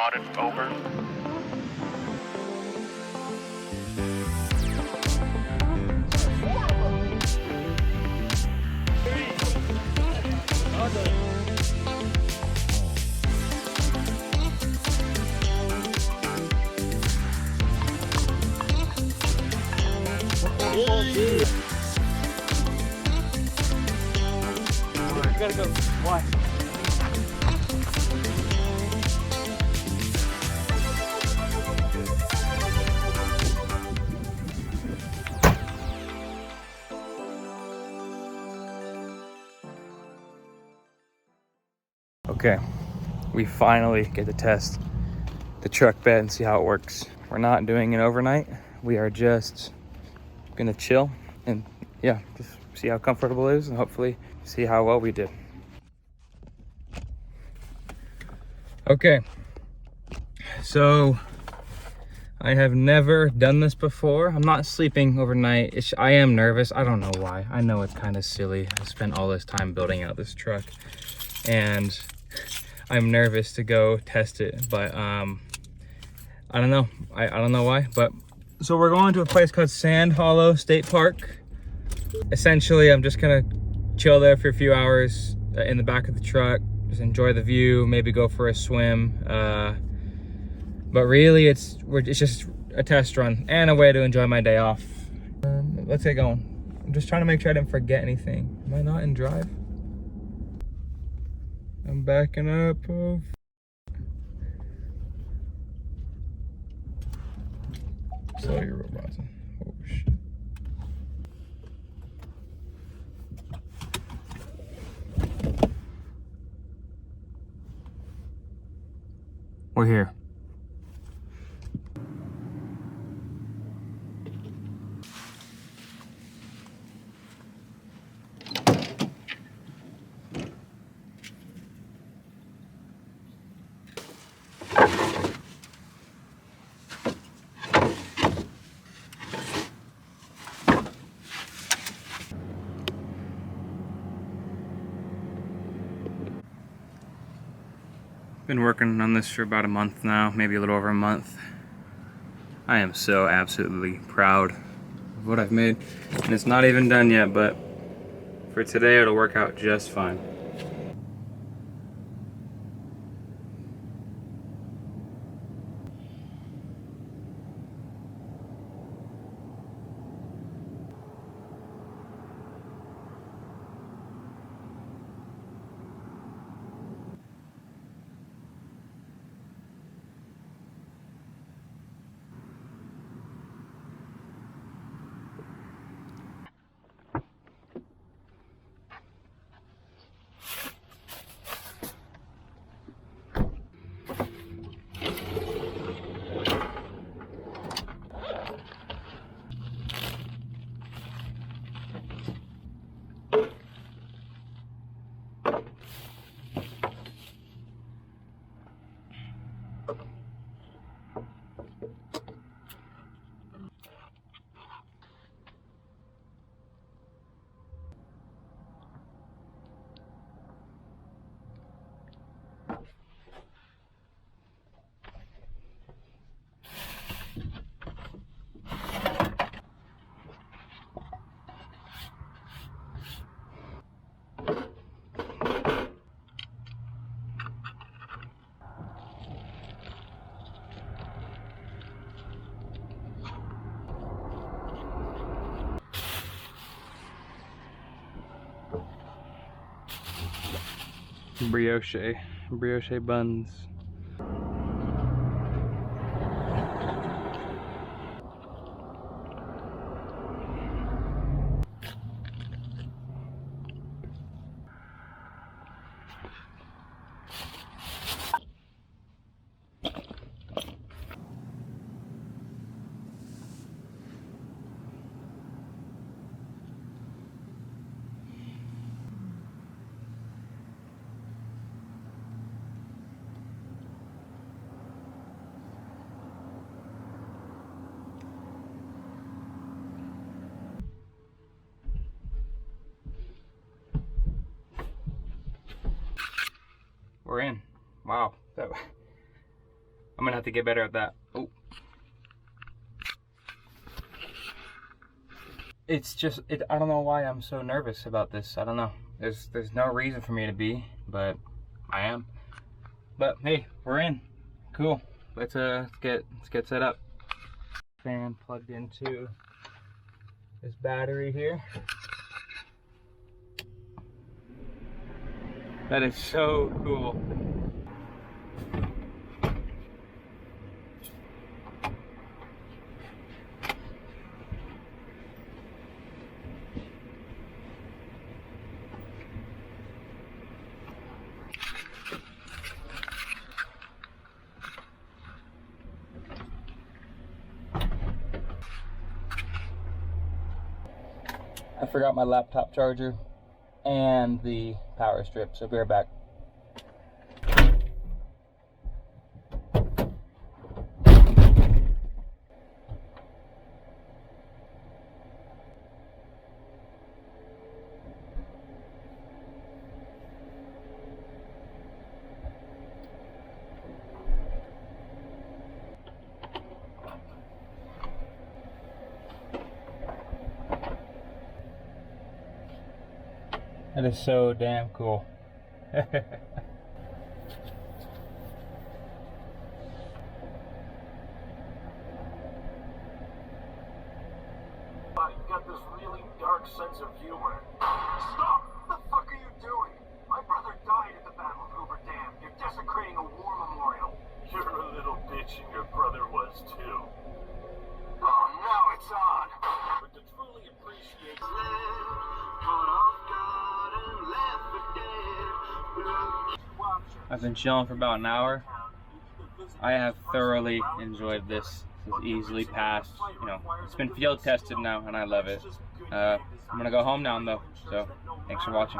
spotted. Over. Gotta go. Why? Okay, we finally get to test the truck bed and see how it works. We're not doing it overnight. We are just gonna chill and yeah, just see how comfortable it is and hopefully see how well we did. Okay, so I have never done this before. I'm not sleeping overnight. I am nervous. I don't know why. I know it's kind of silly. I spent all this time building out this truck and I'm nervous to go test it, but I don't know. I don't know why, but so we're going to a place called Sand Hollow State Park. Essentially, I'm just gonna chill there for a few hours in the back of the truck, just enjoy the view, maybe go for a swim. But really, it's just a test run and a way to enjoy my day off. Let's get going. I'm just trying to make sure I didn't forget anything. Am I not in drive? I'm backing up. Oh, slow your robots. Oh shit. We're here. Been working on this for about a month now, maybe a little over a month. I am so absolutely proud of what I've made. And it's not even done yet, but for today it'll work out just fine. Brioche buns. We're in. Wow. I'm gonna have to get better at that. Oh. It's just, I don't know why I'm so nervous about this. I don't know. There's no reason for me to be, but I am. But hey, we're in. Cool. Let's get set up. Fan plugged into this battery here. That is so cool. I forgot my laptop charger and the power strip, so be right back. That is so damn cool. You got this really dark sense of humor. Stop! What the fuck are you doing? My brother died at the Battle of Hoover Dam. You're desecrating a war memorial. You're a little bitch and your brother was too. Oh, now it's on! But to truly appreciate... I've been chilling for about an hour. I have thoroughly enjoyed this. This is easily passed. You know, it's been field tested now, and I love it. I'm gonna go home now though. So, thanks for watching.